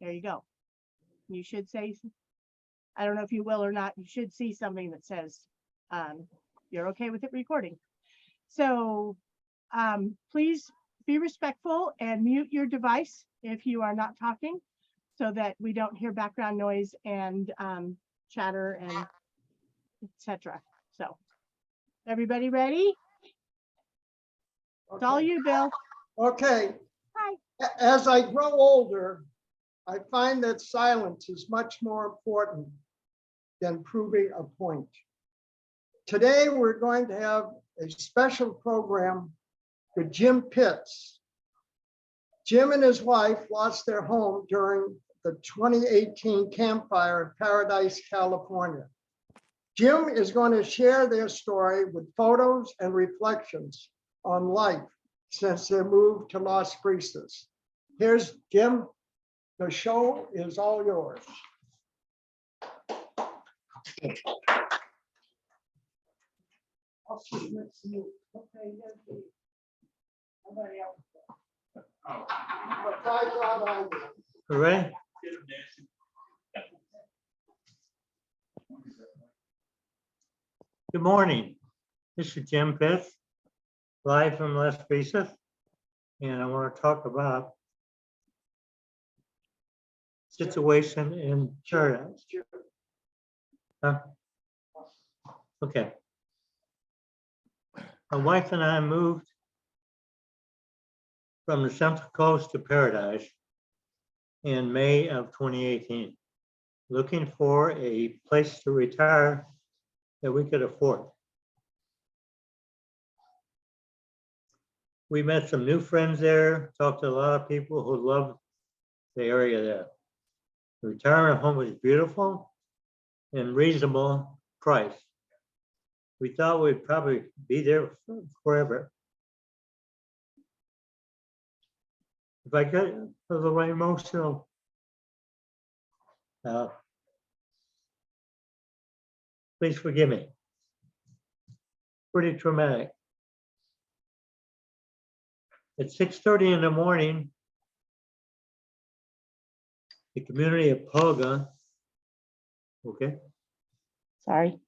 There you go. You should say, I don't know if you will or not, you should see something that says you're okay with it recording. So please be respectful and mute your device if you are not talking so that we don't hear background noise and chatter and etc. So everybody ready? It's all you, Bill. Okay. Hi. As I grow older, I find that silence is much more important than proving a point. Today, we're going to have a special program with Jim Pitts. Jim and his wife lost their home during the 2018 Camp Fire in Paradise, California. Jim is going to share their story with photos and reflections on life since their move to Las Brisas. Here's Jim. The show is all yours. All right. Good morning. This is Jim Pitts, live from Las Brisas, and I want to talk about situation in Paradise. Huh? Okay. My wife and I moved from the Central Coast to Paradise in May of 2018, looking for a place to retire that we could afford. We met some new friends there, talked to a lot of people who loved the area there. The retirement home was beautiful and reasonable price. We thought we'd probably be there forever. If I get a little emotional, please forgive me. Pretty traumatic. At 6:30 in the morning, the community of Polga, okay? Sorry.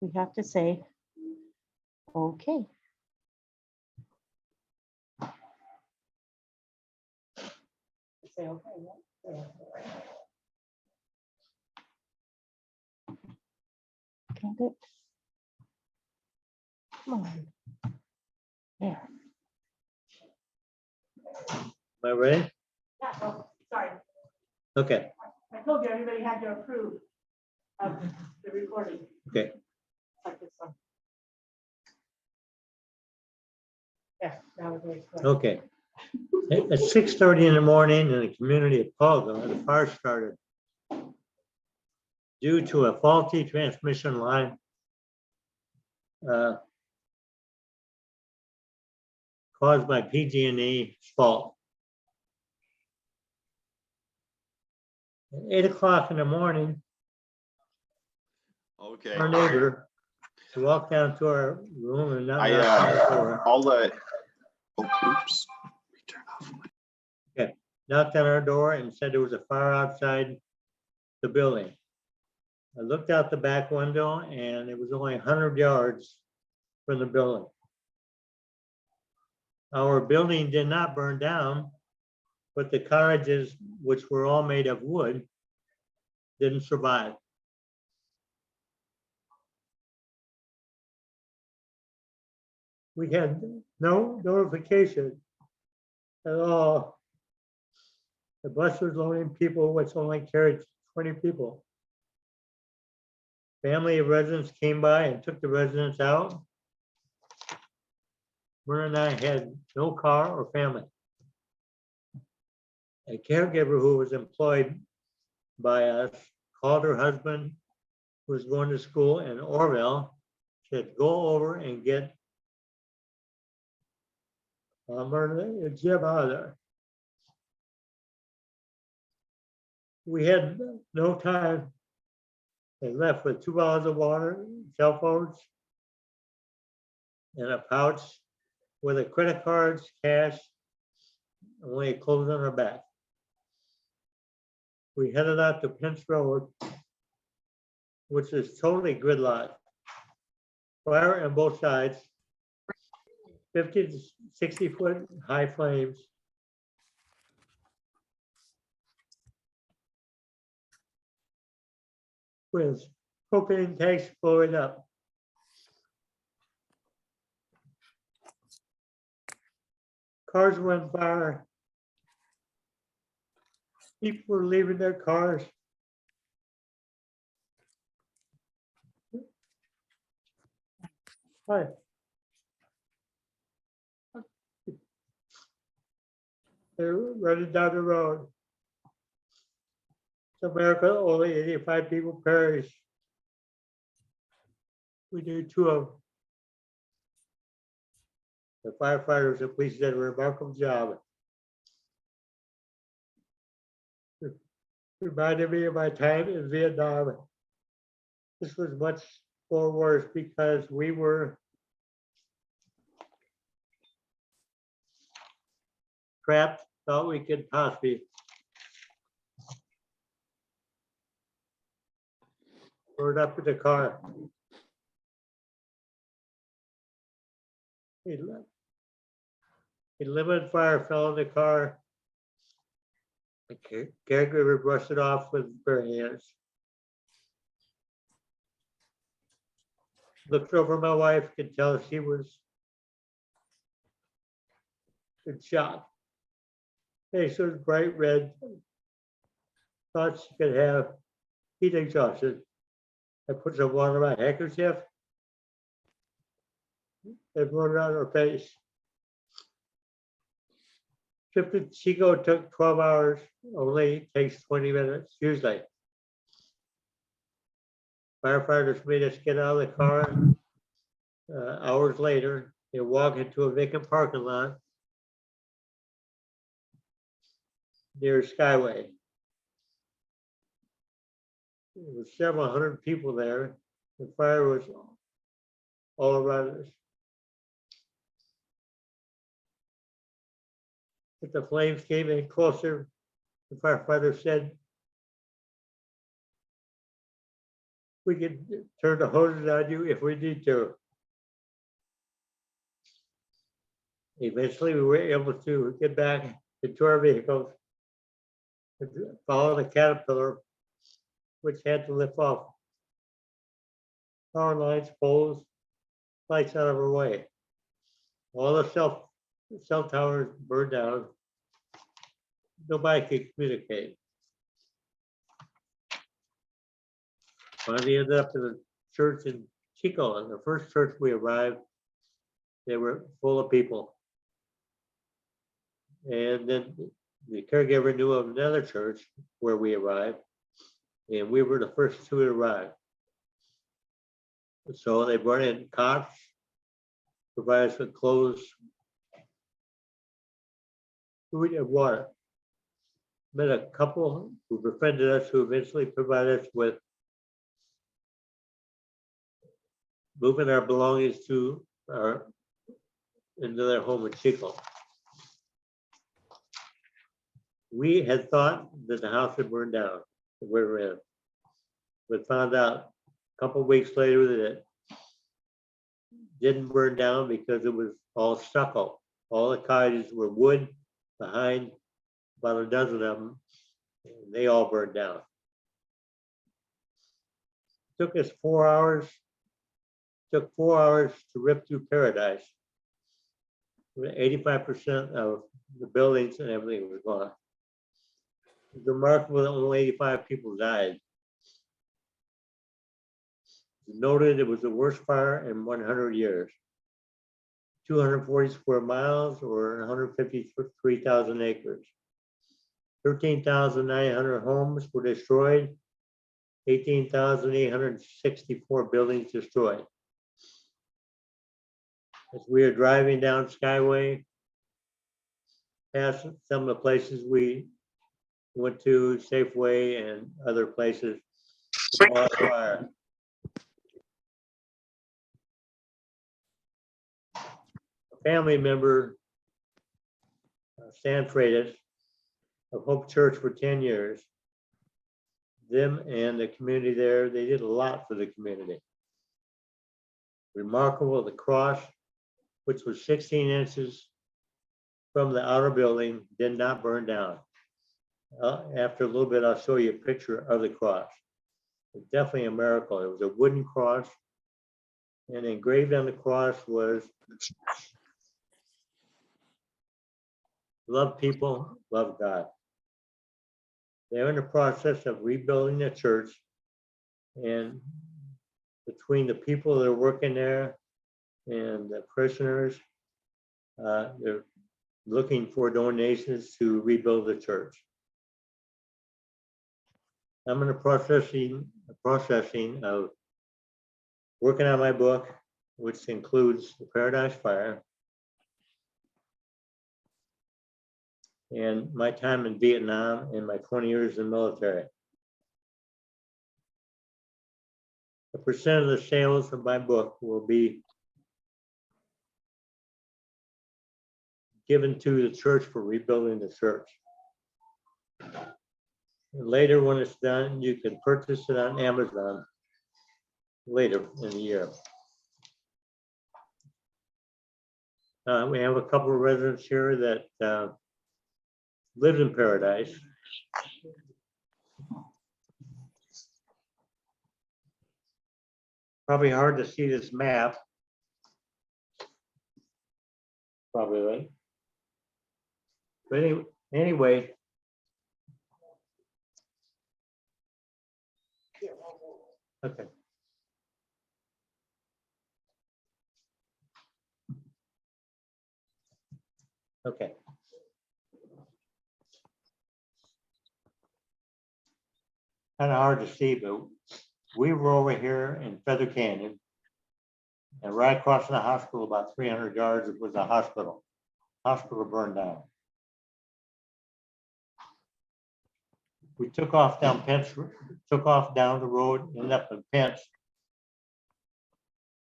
We have to say, okay. Say okay, yeah. Got it. Come on. There. Am I ready? Yeah, oh, sorry. Okay. I told you everybody had to approve of the recording. Okay. Like this one. Yeah, that was very quick. Okay. At 6:30 in the morning in the community of Polga, the fire started due to a faulty transmission line caused by PG&E fault. At 8 o'clock in the morning, Okay. our neighbor walked down to our room and knocked on the door. I'll let. Oh, oops. Turn off. Knocked on our door and said there was a fire outside the building. I looked out the back window and it was only 100 yards from the building. Our building did not burn down, but the cottages, which were all made of wood, didn't survive. We had no notification at all. The bus was loading people, which only carried 20 people. Family of residents came by and took the residents out. Myrna and I had no car or family. A caregiver who was employed by us called her husband, who was going to school in Orville, said, go over and get Myrna and Jim out of there. We had no time. They left with 2 bottles of water, cell phones, and a pouch with the credit cards, cash, only clothes on our back. We headed out to Pence Road, which is totally gridlocked. Fire on both sides, 50 to 60 foot high flames. With propane tanks blowing up. Cars were on fire. People were leaving their cars. Hi. They're running down the road. It's America, only 85 people perished. We knew 2 of them. The firefighters and police did a remarkable job. It reminded me of my time in Vietnam. This was much more worse because we were trapped, thought we could possibly burn up in the car. A limited fire fell in the car. The caregiver brushed it off with bare hands. Looked over my wife, could tell she was in shock. Face was bright red. Thought she could have heat exhaustion. I put some water on my handkerchief. It wrote it on her face. Trip to Chico took 12 hours, only takes 20 minutes, usually. Firefighters made us get out of the car. Hours later, they walk into a vacant parking lot near Skyway. There was several hundred people there. The fire was all around us. But the flames came in closer. The firefighter said, we can turn the hoses on you if we need to. Eventually, we were able to get back into our vehicles and follow the Caterpillar, which had to lift off power lines, poles, lights out of our way. All the cell towers burned down. Nobody could communicate. Finally ended up in a church in Chico. And the first church we arrived, they were full of people. And then the caregiver knew of another church where we arrived, and we were the first 2 to arrive. So they brought in cots, provided us with clothes, food, and water. Met a couple who befriended us, who eventually provided us with moving our belongings into their home in Chico. We had thought that the house had burned down that we were in, but found out a couple of weeks later that it didn't burn down because it was all stucco. All the cottages were wood behind, about a dozen of them, and they all burned down. Took us 4 hours. Took 4 hours to rip through Paradise. 85% of the buildings and everything was gone. It's remarkable that only 85 people died. Noted it was the worst fire in 100 years. 240 square miles or 153,000 acres. 13,900 homes were destroyed. 18,864 buildings destroyed. As we are driving down Skyway, past some of the places we went to, Safeway and other places, all on fire. A family member Stan Freitas of Hope Church for 10 years. Them and the community there, they did a lot for the community. Remarkable, the cross, which was 16 inches from the outer building, did not burn down. After a little bit, I'll show you a picture of the cross. It's definitely a miracle. It was a wooden cross, and engraved on the cross was, love people, love God. They're in the process of rebuilding the church, and between the people that are working there and the parishioners, they're looking for donations to rebuild the church. I'm in the processing of working on my book, which includes the Paradise Fire and my time in Vietnam and my 20 years in the military. A percent of the sales of my book will be given to the church for rebuilding the church. And later, when it's done, you can purchase it on Amazon later in the year. We have a couple of residents here that lived in Paradise. Probably hard to see this map. Probably right. But anyway. Okay. Okay. Kind of hard to see, but we were over here in Feather Canyon, and right across from the hospital, about 300 yards, it was a hospital. Hospital burned down. We took off down Pence, took off down the road, ended up in Pence.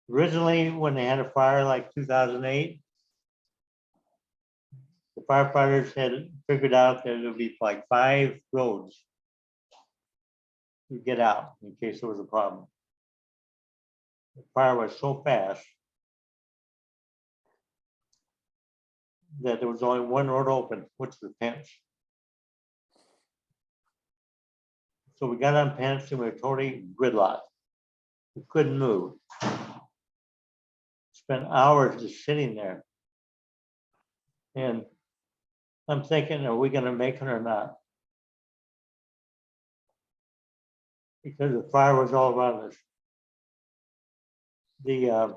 Originally, when they had a fire like 2008, the firefighters had figured out that there would be like 5 roads to get out in case there was a problem. The fire was so fast that there was only one road open, which was Pence. So we got on Pence and we were totally gridlocked. We couldn't move. Spent hours just sitting there. And I'm thinking, are we gonna make it or not? Because the fire was all around us. The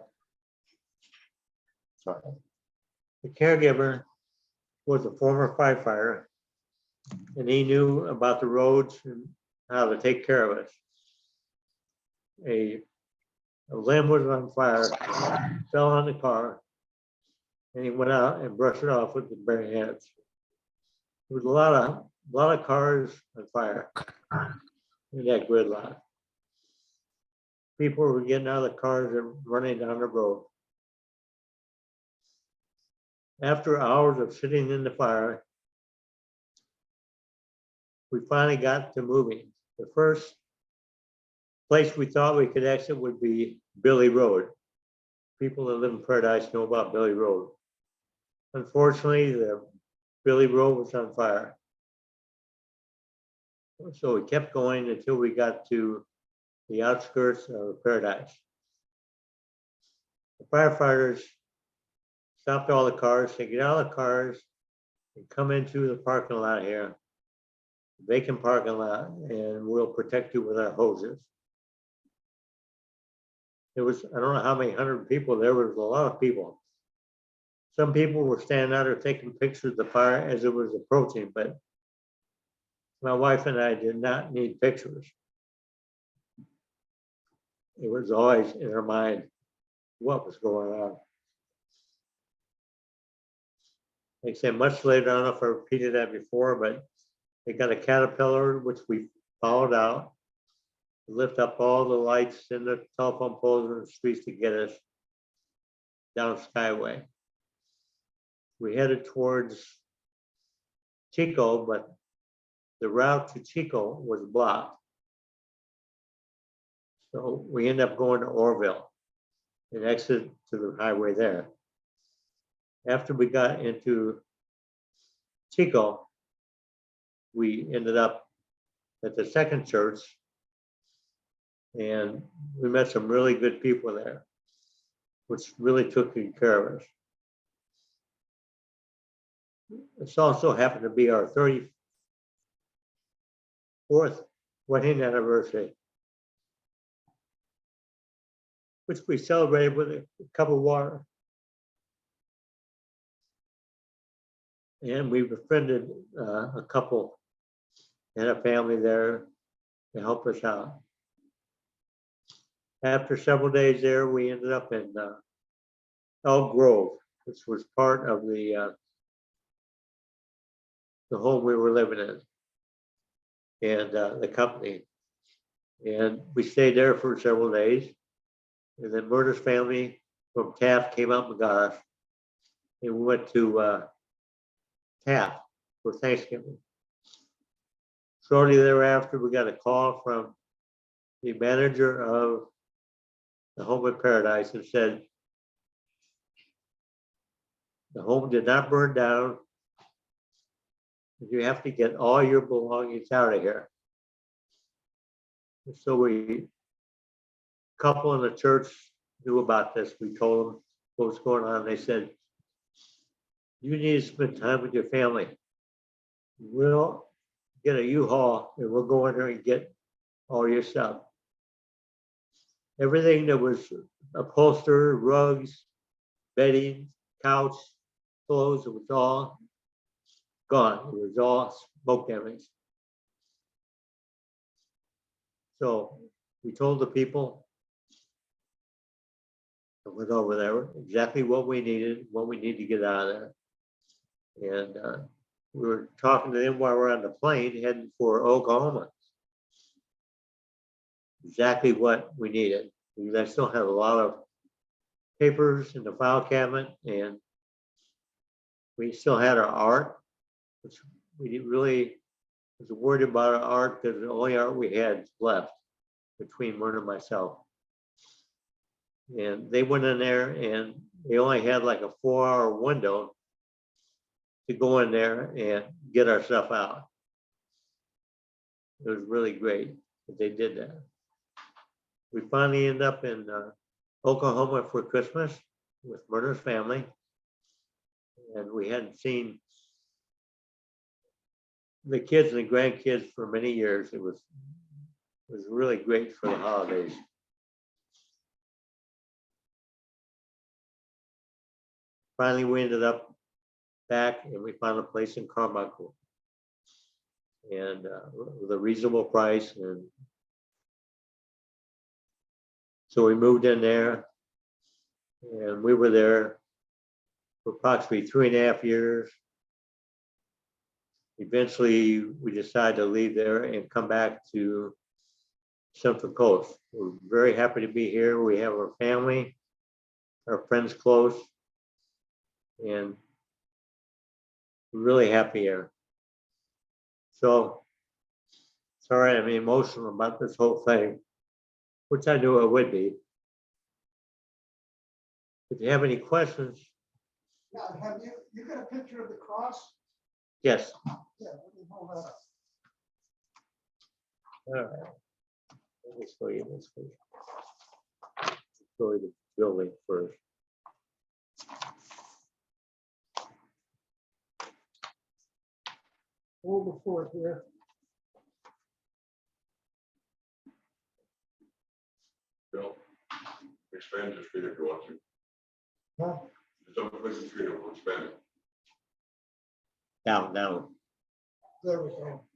caregiver was a former firefighter, and he knew about the roads and how to take care of us. A limb was on fire, fell on the car, and he went out and brushed it off with his bare hands. There was a lot of cars on fire in that gridlock. People were getting out of the cars and running down the road. After hours of sitting in the fire, we finally got to moving. The first place we thought we could exit would be Billy Road. People that live in Paradise know about Billy Road. Unfortunately, the Billy Road was on fire. So we kept going until we got to the outskirts of Paradise. The firefighters stopped all the cars, said, get out of the cars and come into the parking lot here, vacant parking lot, and we'll protect you with our hoses. It was, I don't know how many hundred people, there was a lot of people. Some people were standing out there taking pictures of the fire as it was approaching, but my wife and I did not need pictures. It was always in our mind what was going on. Like I said, much later, I don't know if I repeated that before, but they got a Caterpillar, which we followed out, lift up all the lights and the telephone poles in the streets to get us down Skyway. We headed towards Chico, but the route to Chico was blocked. So we ended up going to Orville and exit to the highway there. After we got into Chico, we ended up at the second church, and we met some really good people there, which really took good care of us. This also happened to be our 34th wedding anniversary, which we celebrated with a cup of water. And we befriended a couple and a family there to help us out. After several days there, we ended up in Elk Grove, which was part of the home we were living in, and the company. And we stayed there for several days. And then Myrna's family from Taft came up and got us. And we went to Taft for Thanksgiving. Shortly thereafter, we got a call from the manager of the Home in Paradise and said, the home did not burn down. You have to get all your belongings out of here. So we, couple in the church knew about this. We told them what was going on. They said, you need to spend time with your family. We'll get a U-Haul and we'll go in there and get all your stuff. Everything that was upholstered, rugs, bedding, couch, clothes, it was all gone. It was all smoke damage. So we told the people that went over there exactly what we needed, what we need to get out of there. And we were talking to them while we're on the plane heading for Oklahoma. Exactly what we needed. Because I still have a lot of papers in the file cabinet, and we still had our art, which we didn't really was worried about our art because the only art we had left between Myrna and myself. And they went in there and they only had like a 4-hour window to go in there and get our stuff out. It was really great that they did that. We finally ended up in Oklahoma for Christmas with Myrna's family. And we hadn't seen the kids and the grandkids for many years. It was really great for the holidays. Finally, we ended up back and we found a place in Carmichael, and with a reasonable price. And so we moved in there, and we were there for approximately 3.5 years. Eventually, we decided to leave there and come back to Central Coast. We're very happy to be here. We have our family, our friends close, and we're really happy here. So, sorry, I'm emotional about this whole thing, which I knew it would be. If you have any questions, Yeah, have you got a picture of the cross? yes. Yeah, let me hold that up. All right. Let me show you this first. Show you the building first. Hold the fort here. Bill, expand your screen if you want to. Huh? Don't click the screen, we'll expand it. Down. There we go.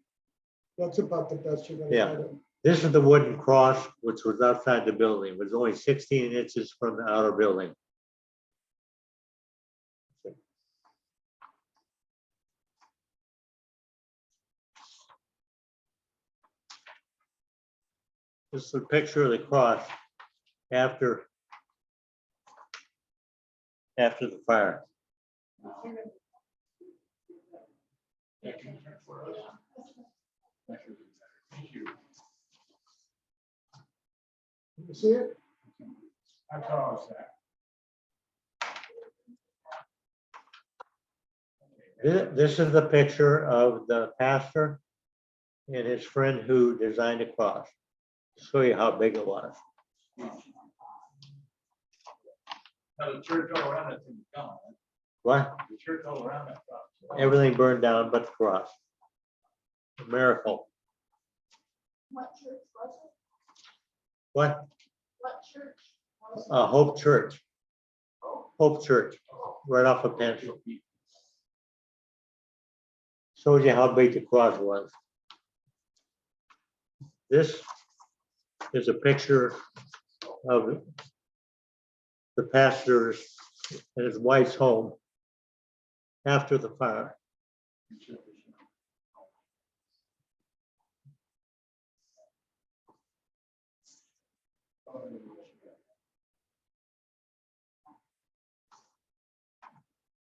That's about the best you're gonna Yeah. get it. This is the wooden cross, which was outside the building. It was only 16 inches from the outer building. This is a picture of the cross after the fire. You see it? How tall is that? This is the picture of the pastor and his friend who designed the cross. Show you how big it was. Now the church all around that thing is gone. What? The church all around that. Everything burned down but the cross. A miracle. What church was it? What? What church was it? Hope Church. Hope Church, right off of Penn. Shows you how big the cross was. This is a picture of the pastor's and his wife's home after the fire.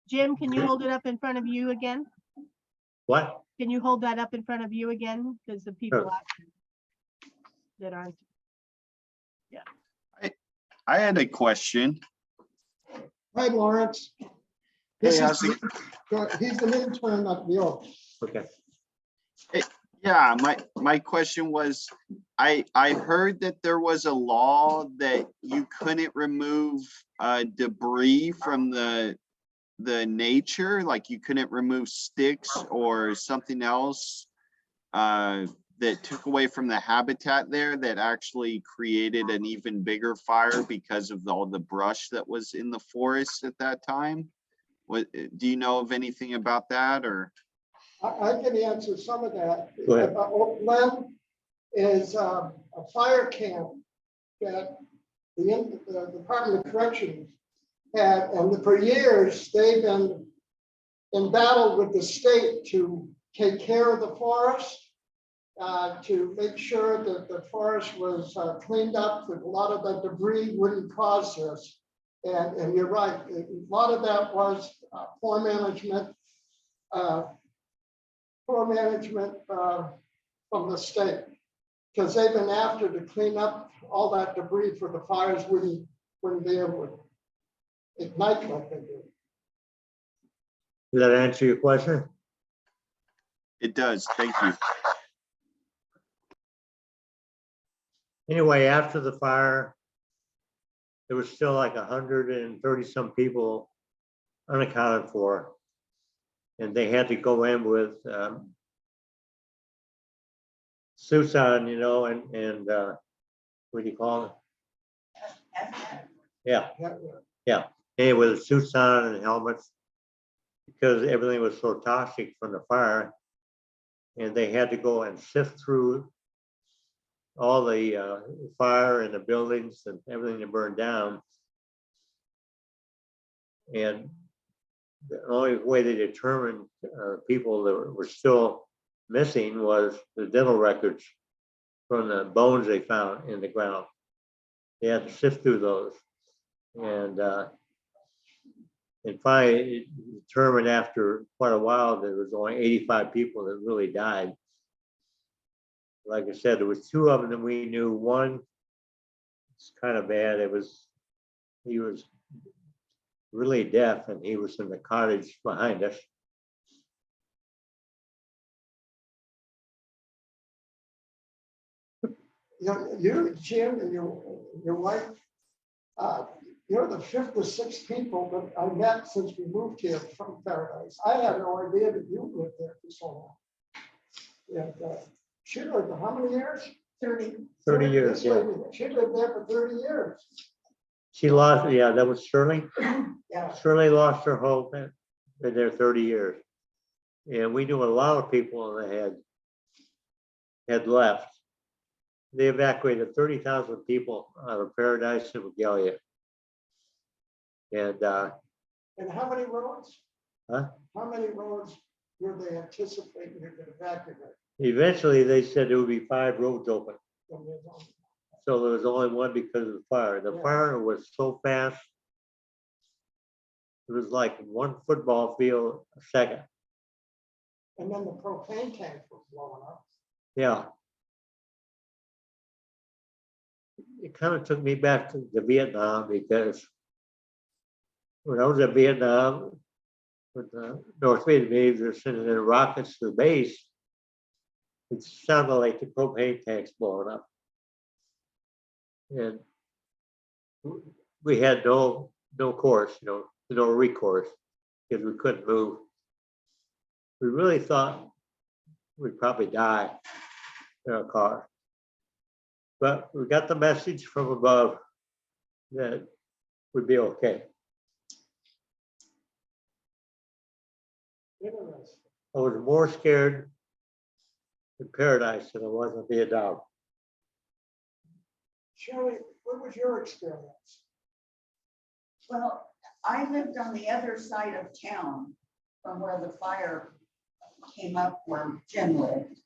Jim, can you hold it up in front of you again? What? Can you hold that up in front of you again? Because the people Sure. that aren't. I had a question. Hi, Lawrence. This Hey, is, he's an intern at the office. Okay. Yeah, my question was, I heard that there was a law that you couldn't remove debris from the nature, like you couldn't remove sticks or something else that took away from the habitat there that actually created an even bigger fire because of all the brush that was in the forest at that time. What, do you know of anything about that, or? I can answer some of that. Go ahead. Oak Glen is a fire camp that the Department of Corrections had, and for years, they've been in battle with the state to take care of the forest, to make sure that the forest was cleaned up, that a lot of the debris wouldn't cause this. And you're right, a lot of that was poor management from the state, because they've been after to clean up all that debris for the fires wouldn't be able to ignite like they do. Does that answer your question? It does, thank you. Anyway, after the fire, there was still like 130 some people unaccounted for. And they had to go in with suits on, you know, and what do you call it? Yeah, Yeah, anyway, with suits on and helmets, because everything was so toxic from the fire. And they had to go and sift through all the fire and the buildings and everything that burned down. And the only way they determined people that were still missing was the dental records from the bones they found in the ground. They had to sift through those. And finally it determined after quite a while there was only 85 people that really died. Like I said, there was 2 of them that we knew. One, it's kind of bad. He was really deaf, and he was in the cottage behind us. you, Jim, and your wife, you're the 5th or 6th people that I met since we moved here from Paradise. I had no idea that you lived there for so long. And she lived for how many years? 30. 30 years, This yeah. lady, she lived there for 30 years. She lost, yeah, that was Shirley. Yeah. Shirley lost her hope and been there 30 years. And we knew a lot of people that had left. They evacuated 30,000 people out of Paradise and Regalia. And And how many roads? Huh? How many roads were they anticipating you could evacuate? eventually they said there would be 5 roads open. From your zone? So there was only one because of the fire. The Yeah. fire was so fast. It was like 1 football field a second. And then the propane tank was blowing up. Yeah. It kind of took me back to Vietnam because when I was in Vietnam, when the North Vietnamese were sending in rockets to the base, it sounded like the propane tanks blowing up. And we had no course, no recourse because we couldn't move. We really thought we'd probably die in our car. But we got the message from above that we'd be okay. Interesting. I was more scared in Paradise than I was in Vietnam. Shelley, what was your experience? Well, I lived on the other side of town from where the fire came up where Jim lived.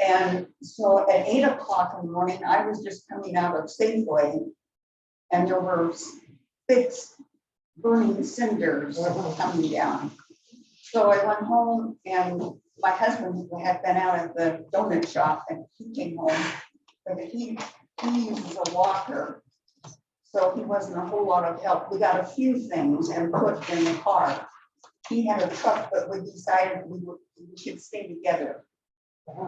And so at 8 o'clock in the morning, I was just coming out of Safeway and there were big burning cinders coming down. So I went home and my husband had been out at the donut shop and he came home, but he uses a walker. So he wasn't a whole lot of help. We got a few things and put in the car. He had a truck, but we decided we should stay together.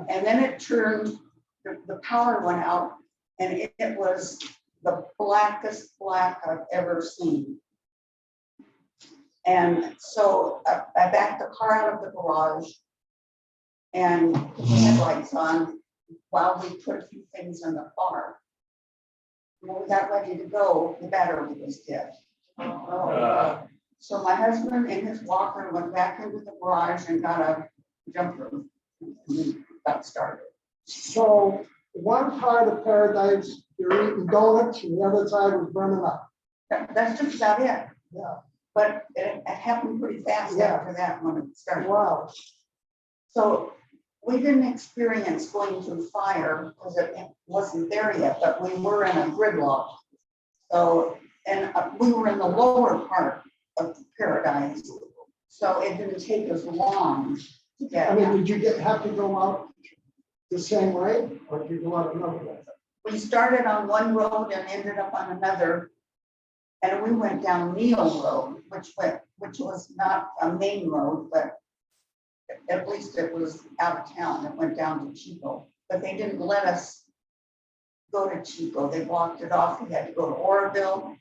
And then it turned, the power went out and it was the blackest black I've ever seen. And so I backed the car out of the garage and put the headlights on while we put a few things in the car. When we got ready to go, the battery was dead. So my husband and his walker went back into the garage and got a jumper and we got started. So one part of Paradise, you're eating donuts and the other side was burning up. That's just about it. Yeah. But it happened pretty fast Yeah. after that when it started. Wow. So we didn't experience going through fire because it wasn't there yet, but we were in a gridlock. So, and we were in the lower part of Paradise. So it didn't take us long to get. I mean, did you have to go out the same way or did you go out another way? We started on one road and ended up on another. And we went down Neal Road, which was not a main road, but at least it was out of town. It went down to Chico, but they didn't let us go to Chico. They blocked it off. We had to go to Oroville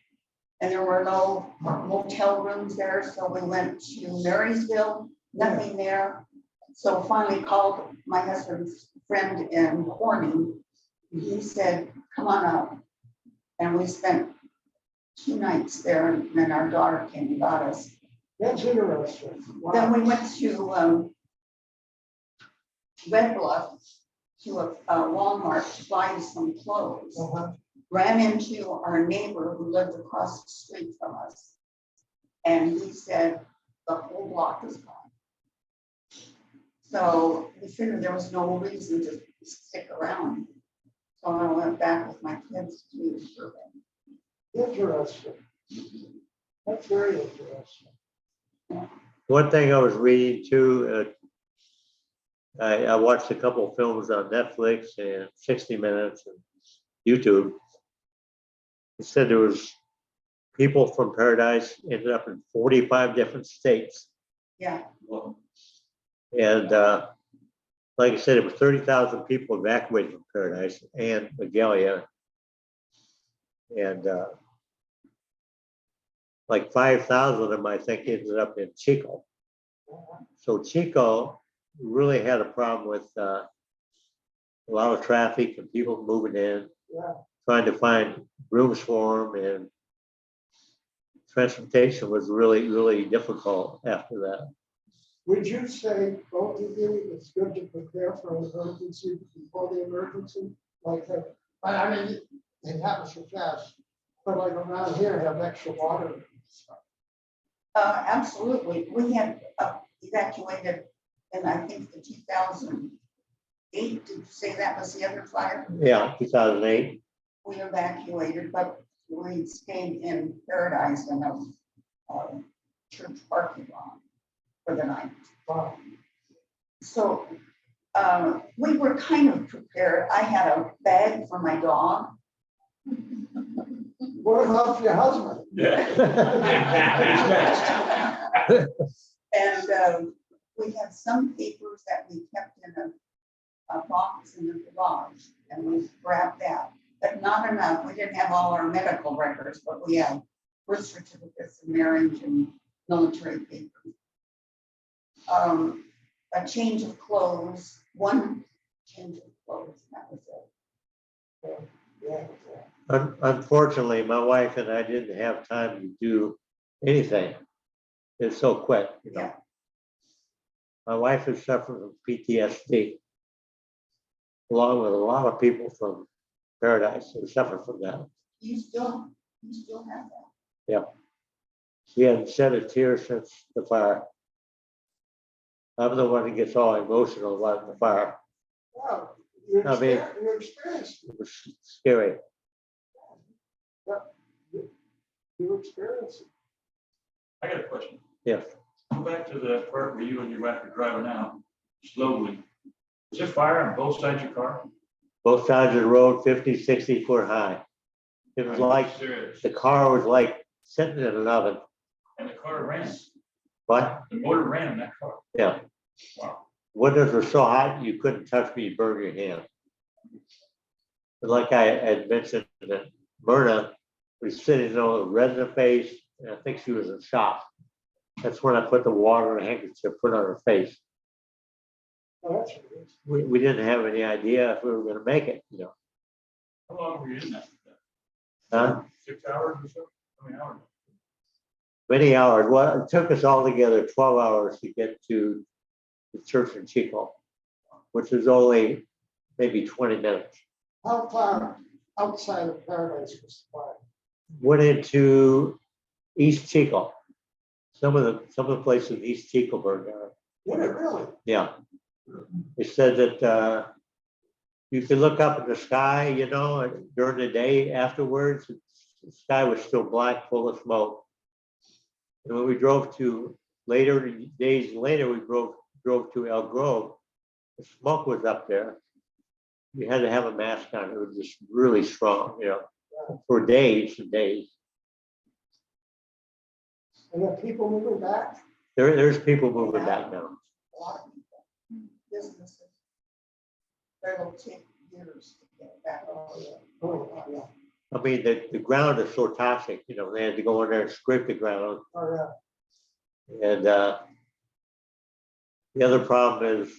and there were no motel rooms there. So we went to Marysville, nothing there. So finally called my husband's friend in Corning. He said, come on up. And we spent 2 nights there and then our daughter came and got us. That's interesting. Wow. Then we went to Red Bluff to a Walmart to buy some clothes. Ran into our neighbor who lived across the street from us. And he said, the whole block is gone. So we figured there was no reason to stick around. So I went back with my kids to use Burbank. Interesting. That's very interesting. One thing I was reading too, I watched a couple of films on Netflix and 60 Minutes and YouTube. It said there was people from Paradise ended up in 45 different states. Yeah. And like I said, it was 30,000 people evacuated from Paradise and Magalia. And like 5,000 of them, I think, ended up in Chico. So Chico really had a problem with a lot of traffic and people moving in, trying to find rooms for them, and transportation was really, really difficult after that. Would you say, both of you, it's good to prepare for an emergency before the emergency? Like that, I mean, it happens so fast, but like around here, have extra water and stuff. Absolutely. We had evacuated in, I think, the 2008. Did you say that was the other fire? Yeah, 2008. We evacuated, but we stayed in Paradise in a church parking lot for the night. Wow. So we were kind of prepared. I had a bag for my dog. What about your husband? Yeah. And we had some papers that we kept in a box in the garage, and we grabbed that, but not enough. We didn't have all our medical records, but we had birth certificates and marriage and military papers. A change of clothes, one change of clothes, that was it. Yeah. Unfortunately, my wife and I didn't have time to do anything. It's so quick, you know. Yeah. My wife is suffering from PTSD, along with a lot of people from Paradise who suffer from that. You still have that. She hasn't shed a tear since the fire. I'm the one that gets all emotional about the fire. Wow, I mean- your experience, It was scary. you experience it. I got a question. Yes. Go back to the part where you and your wife are driving out slowly. Is there fire on both sides of your car? Both sides of the road, 50, 60 foot high. It was like, Serious. the car was like sitting in an oven. And the car ran. But, The motor ran in that car. yeah, Wow. windows were so hot, you couldn't touch me, you burn your hand. But like I had mentioned, that Myrna was sitting on red in the face, and I think she was in shock. That's when I put the water and handkerchief, put on her face. Oh, that's what We didn't have any idea if we were gonna make it, you know. How long were you in that? Huh? 6 hours or so? How many hours? Many hours. Well, it took us all together 12 hours to get to the church in Chico, which is only maybe 20 minutes. How far outside of Paradise was the fire? Went into East Chico. Some of the places in East Chico burned down. Did it really? Yeah. They said that you could look up in the sky, you know, and during the day afterwards, the sky was still black, full of smoke. And when we drove to days later, we drove to El Grove. The smoke was up there. You had to have a mask on. It was just really strong, you know, for days and days. And the people moving back? There's people moving back now. A lot of people, businesses. They'll take years to get back. Oh, yeah. I mean, the ground is so toxic, you know, they had to go in there and scrape the ground. Oh, yeah. And the other problem is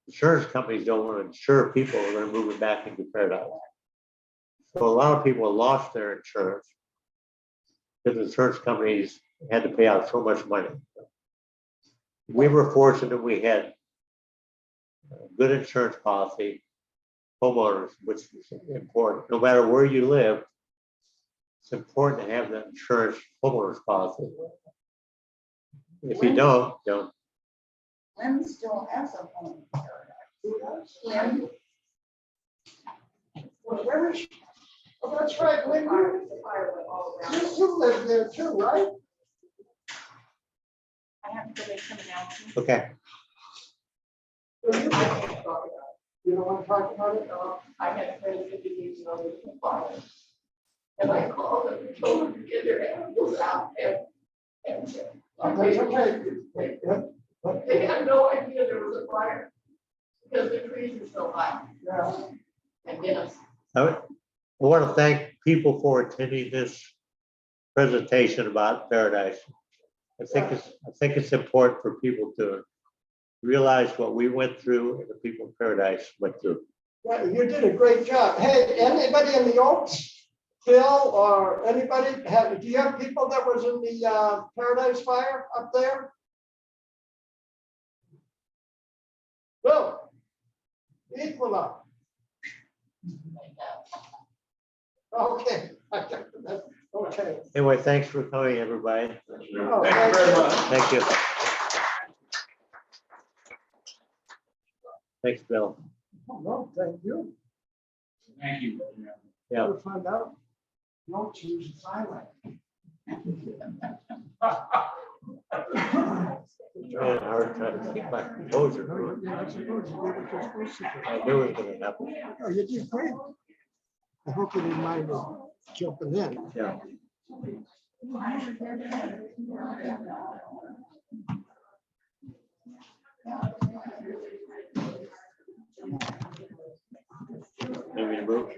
insurance companies don't want to insure people who are moving back into Paradise. So a lot of people lost their insurance because insurance companies had to pay out so much money. We were fortunate we had a good insurance policy, homeowners, which is important. No matter where you live, it's important to have that insurance homeowners policy. If you don't, Lynn still has a home in Paradise. Lynn, Well, where is she? Oh, that's right, Lynn, you live there too, right? I have to go make some announcements. okay. You don't want to talk about it? I had friends 50 years ago with the fire. And I called them and told them to get their animals out and That's okay. they had no idea there was a fire because the trees were so high Yeah. and dense. I want to thank people for attending this presentation about Paradise. I think it's important for people to realize what we went through and the people in Paradise went through. Yeah, you did a great job. Hey, anybody in the Oaks, Bill, or anybody, do you have people that was in the Paradise fire up there? Bill, equal up. Okay. Okay. Anyway, thanks for coming, everybody. Oh, Thank you very much. Thank you. Thanks, Bill. Oh, no, thank you. Thank you. Yeah. We'll find out. No, choose silent. Trying hard, trying to keep my composure. You're not supposed to do what you're supposed to do. I knew it was gonna happen. Oh, you did great. I hope you didn't mind me jumping in. Yeah. Maybe a book.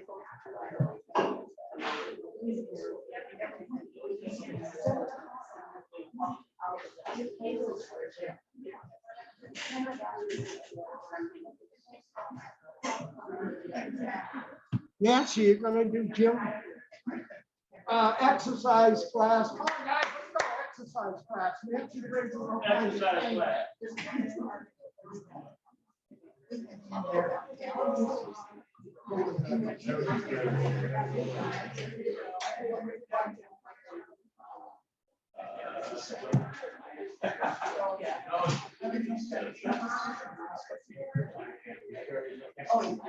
Nancy, you're gonna do gym? Exercise class. Come on, guys, let's go, exercise class. Nancy brings a little kind of Exercise thing. class. Oh,